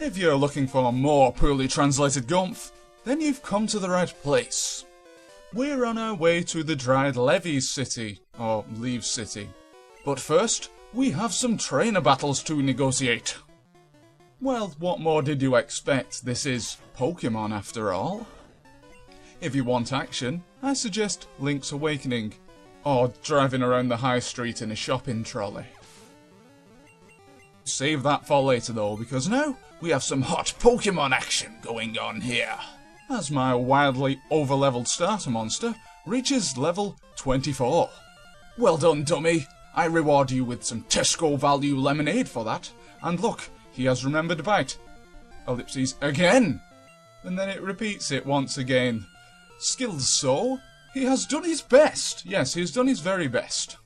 If you're looking for more poorly translated gumph, then you've come to the right place. We're on our way to the dried Leavies city, or Leaves city. But first, we have some trainer battles to negotiate. Well, what more did you expect? This is Pokemon after all. If you want action, I suggest Link's Awakening, or driving around the high street in a shopping trolley. Save that for later though, because now we have some hot Pokemon action going on here. As my wildly over-leveled starter monster reaches level 24. Well done, dummy. I reward you with some Tesco value lemonade for that. And look, he has remembered Bite. Ellipses again. And then it repeats it once again. Skills so, he has done his best. Yes, he has done his very best.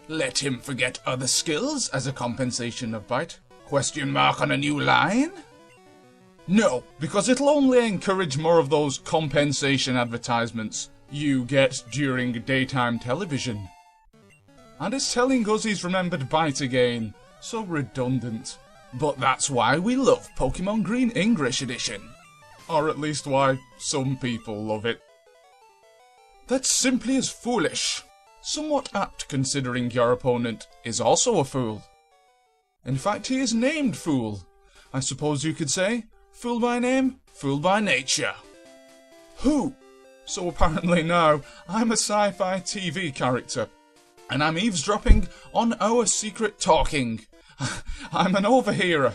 Let him forget other skills as a compensation of Bite? Question mark on a new line? No, because it'll only encourage more of those compensation advertisements you get during daytime television. And it's telling us he's remembered Bite again. So redundant. But that's why we love Pokemon Green English Edition. Or at least why some people love it. That's simply as foolish. Somewhat apt considering your opponent is also a fool. In fact, he is named Fool. I suppose you could say, fool by name, fool by nature. Who? So apparently now, I'm a sci-fi TV character. And I'm eavesdropping on our secret talking. I'm an overhearer.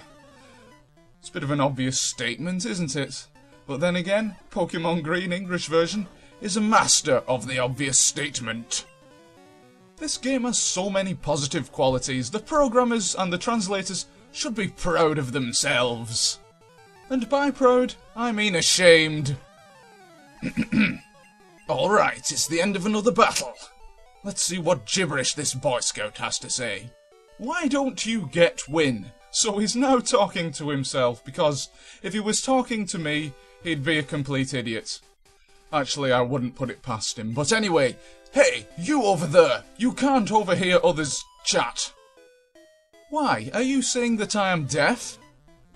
It's a bit of an obvious statement, isn't it? But then again, Pokemon Green English version is a master of the obvious statement. This game has so many positive qualities, the programmers and the translators should be proud of themselves. And by proud, I mean ashamed. Alright, it's the end of another battle. Let's see what gibberish this Boy Scout has to say. Why don't you get win? So he's now talking to himself, because if he was talking to me, he'd be a complete idiot. Actually, I wouldn't put it past him, but anyway, hey, you over there, you can't overhear others chat. Why, are you saying that I am deaf?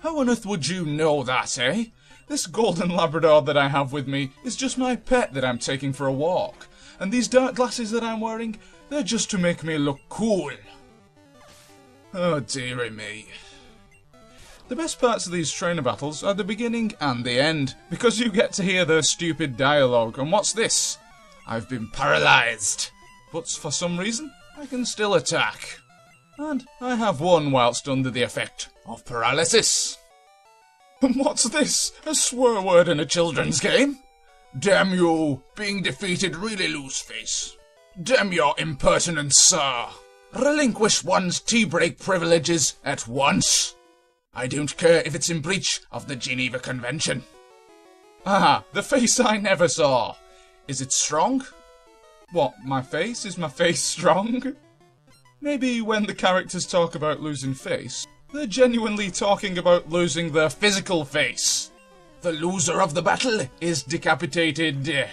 How on earth would you know that, eh? This golden Labrador that I have with me is just my pet that I'm taking for a walk, and these dark glasses that I'm wearing, they're just to make me look cool. Oh dearie me. The best parts of these trainer battles are the beginning and the end, because you get to hear their stupid dialogue. And what's this? I've been paralysed, but for some reason I can still attack. And I have won whilst under the effect of paralysis. And what's this? A swear word in a children's game? Damn you, being defeated really loose face. Damn your impertinence, sir. Relinquish one's tea break privileges at once. I don't care if it's in breach of the Geneva Convention. Ah, the face I never saw. Is it strong? What, my face? Is my face strong? Maybe when the characters talk about losing face, they're genuinely talking about losing their physical face. The loser of the battle is decapitated.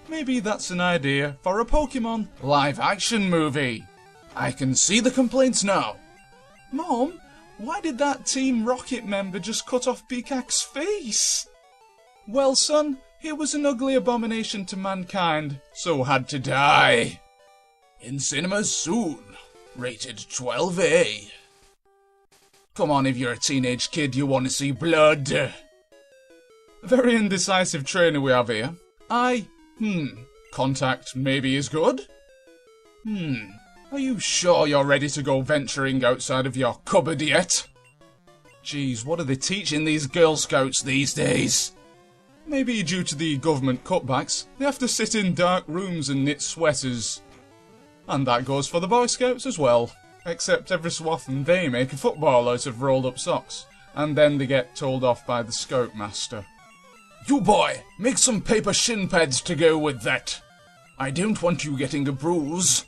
Maybe that's an idea for a Pokemon live-action movie. I can see the complaints now. Mom, why did that Team Rocket member just cut off Peacock's face? Well, son, he was an ugly abomination to mankind, so had to die. In cinemas soon. Rated 12A. Come on, if you're a teenage kid, you want to see blood. Very indecisive trainer we have here. Contact maybe is good? Are you sure you're ready to go venturing outside of your cupboard yet? Geez, what are they teaching these Girl Scouts these days? Maybe due to the government cutbacks, they have to sit in dark rooms and knit sweaters. And that goes for the Boy Scouts as well. Except every so often they make a football out of rolled up socks, and then they get told off by the Scoutmaster. You boy, make some paper shin pads to go with that. I don't want you getting a bruise.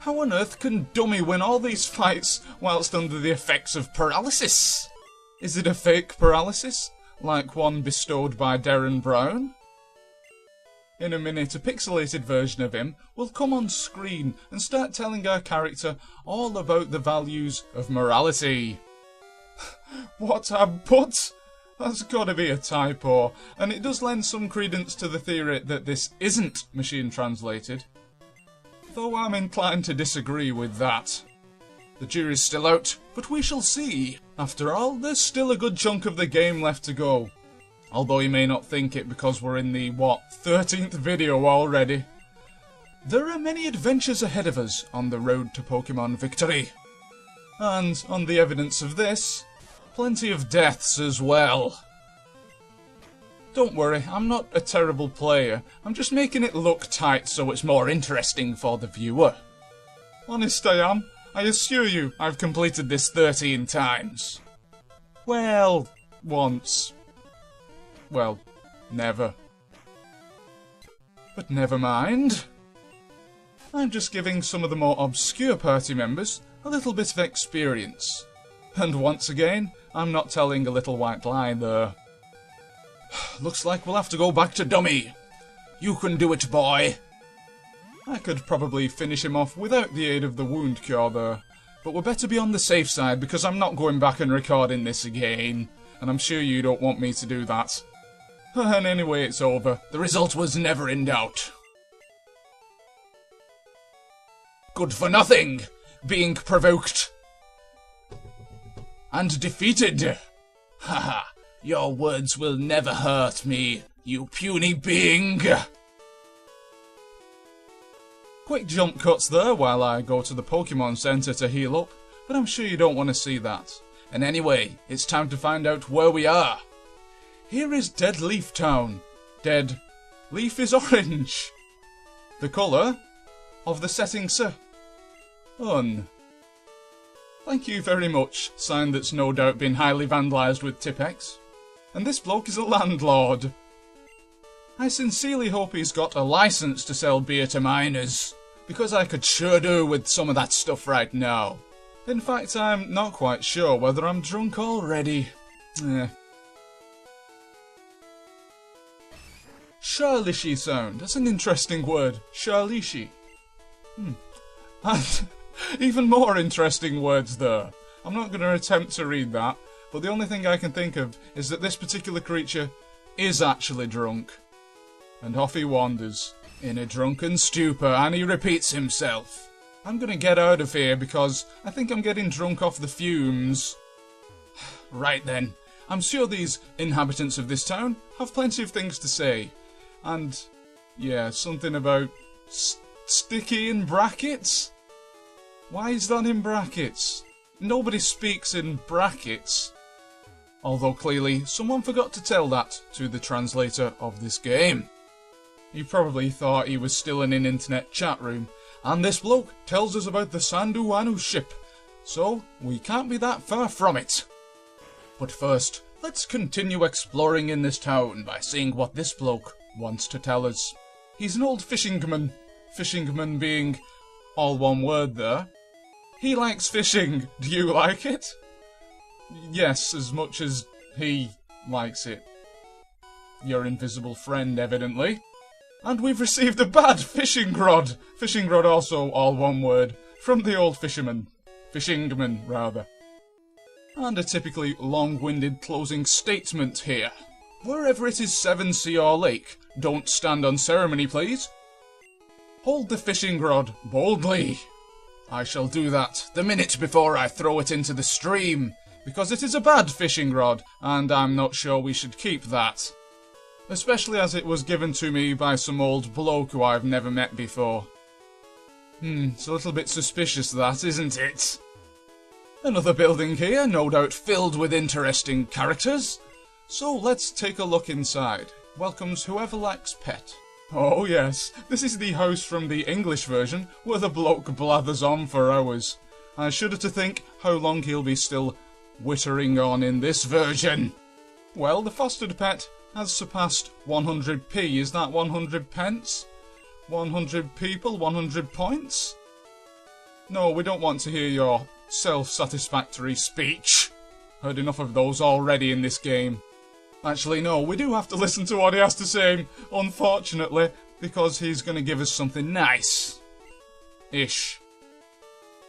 How on earth can Dummy win all these fights whilst under the effects of paralysis? Is it a fake paralysis, like one bestowed by Darren Brown? In a minute, a pixelated version of him will come on screen and start telling our character all about the values of morality. What abput? That's gotta be a typo, and it does lend some credence to the theory that this isn't machine translated. Though I'm inclined to disagree with that. The jury's still out, but we shall see. After all, there's still a good chunk of the game left to go. Although you may not think it because we're in the, 13th video already. There are many adventures ahead of us on the road to Pokemon victory. And, on the evidence of this, plenty of deaths as well. Don't worry, I'm not a terrible player. I'm just making it look tight so it's more interesting for the viewer. Honest I am. I assure you I've completed this 13 times. Well, once. Well, never. But never mind. I'm just giving some of the more obscure party members a little bit of experience. And once again, I'm not telling a little white lie there. Looks like we'll have to go back to Dummy. You can do it, boy. I could probably finish him off without the aid of the wound cure there. But we'd better be on the safe side because I'm not going back and recording this again. And I'm sure you don't want me to do that. And anyway, it's over. The result was never in doubt. Good for nothing! Being provoked. And defeated. Haha, your words will never hurt me, you puny being. Quick jump cuts there while I go to the Pokemon Center to heal up, but I'm sure you don't want to see that. And anyway, it's time to find out where we are. Here is Dead Leaf Town. Dead leaf is orange. The colour of the setting sun. Thank you very much, sign that's no doubt been highly vandalised with Tipex. And this bloke is a landlord. I sincerely hope he's got a licence to sell beer to minors, because I could sure do with some of that stuff right now. In fact, I'm not quite sure whether I'm drunk already. Scharlichy sound, that's an interesting word. Scharlichy. And even more interesting words there. I'm not going to attempt to read that, but the only thing I can think of is that this particular creature is actually drunk. And off he wanders, in a drunken stupor, and he repeats himself. I'm gonna get out of here because I think I'm getting drunk off the fumes. Right then, I'm sure these inhabitants of this town have plenty of things to say. And, yeah, something about sticky in brackets? Why is that in brackets? Nobody speaks in brackets. Although clearly, someone forgot to tell that to the translator of this game. He probably thought he was still in an internet chat room, and this bloke tells us about the Sanduanu ship, so we can't be that far from it. But first, let's continue exploring in this town by seeing what this bloke wants to tell us. He's an old fishingman, fishingman being all one word there. He likes fishing. Do you like it? Yes, as much as he likes it. Your invisible friend, evidently. And we've received a bad fishing rod. Fishing rod also all one word. From the old fisherman. Fishingman, rather. And a typically long-winded closing statement here. Wherever it is 7 sea or lake, don't stand on ceremony, please. Hold the fishing rod boldly. I shall do that the minute before I throw it into the stream, because it is a bad fishing rod, and I'm not sure we should keep that. Especially as it was given to me by some old bloke who I've never met before. It's a little bit suspicious that, isn't it? Another building here, no doubt filled with interesting characters. So let's take a look inside. Welcomes whoever likes pet. Oh yes, this is the house from the English version, where the bloke blathers on for hours. I shudder to think how long he'll be still wittering on in this version. Well, the fostered pet has surpassed 100p. Is that 100 pence? 100 people, 100 points? No, we don't want to hear your self-satisfactory speech. Heard enough of those already in this game. Actually, no, we do have to listen to what he has to say, unfortunately, because he's going to give us something nice. Ish.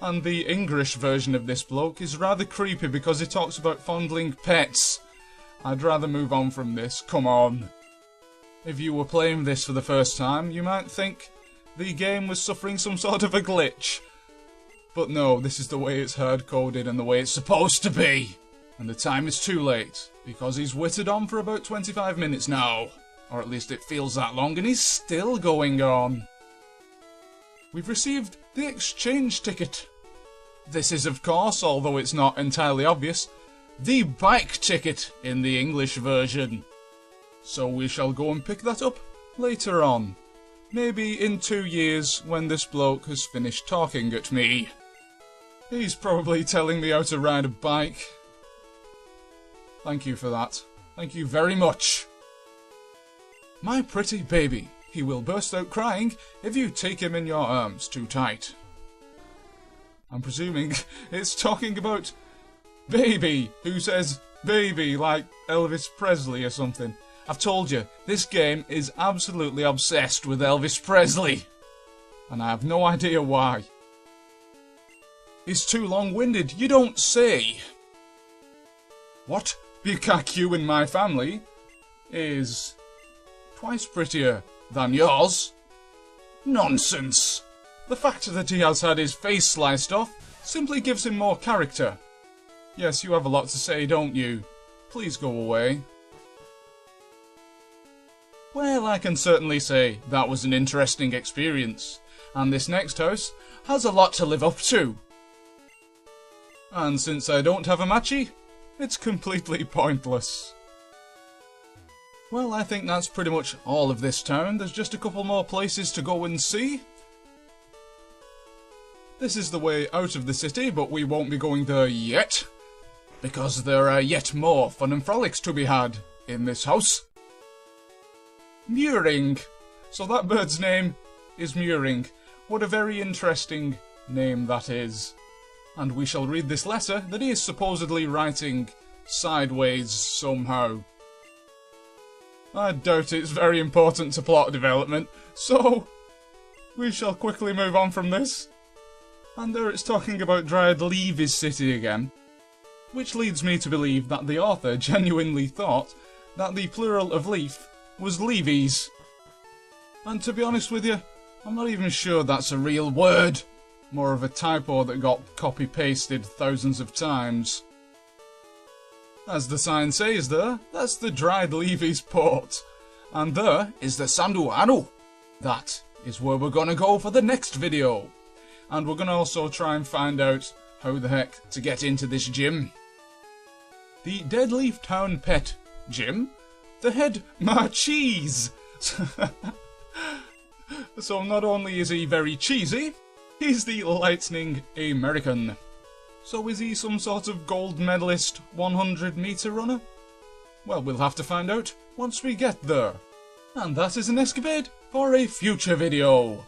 And the English version of this bloke is rather creepy because he talks about fondling pets. I'd rather move on from this, come on. If you were playing this for the first time, you might think the game was suffering some sort of a glitch. But no, this is the way it's hard-coded and the way it's supposed to be. And the time is too late, because he's wittered on for about 25 minutes now. Or at least it feels that long, and he's still going on. We've received the exchange ticket. This is, of course, although it's not entirely obvious, the bike ticket in the English version. So we shall go and pick that up later on. Maybe in 2 years, when this bloke has finished talking at me. He's probably telling me how to ride a bike. Thank you for that. Thank you very much. My pretty baby, he will burst out crying if you take him in your arms too tight. I'm presuming it's talking about baby, who says baby like Elvis Presley or something. I've told you, this game is absolutely obsessed with Elvis Presley. And I have no idea why. He's too long-winded, you don't say. What? Bukaku in my family is twice prettier than yours? Nonsense! The fact that he has had his face sliced off simply gives him more character. Yes, you have a lot to say, don't you? Please go away. Well, I can certainly say that was an interesting experience, and this next house has a lot to live up to. And since I don't have a matchie, it's completely pointless. Well, I think that's pretty much all of this town. There's just a couple more places to go and see. This is the way out of the city, but we won't be going there yet, because there are yet more fun and frolics to be had in this house. Mewing. So that bird's name is Mewing. What a very interesting name that is. And we shall read this letter that he is supposedly writing sideways somehow. I doubt it's very important to plot development, so we shall quickly move on from this. And there it's talking about Dryad Leavies City again, which leads me to believe that the author genuinely thought that the plural of leaf was Leavies. And to be honest with you, I'm not even sure that's a real word. More of a typo that got copy-pasted thousands of times. As the sign says there, that's the Dryad Leavies port. And there is the Sanduanu. That is where we're gonna go for the next video. And we're gonna also try and find out how the heck to get into this gym. The Deadleaf Town Pet Gym. The head cheese. So not only is he very cheesy, he's the Lightning American. So is he some sort of gold medalist 100-meter runner? Well, we'll have to find out once we get there. And that is an escapade for a future video.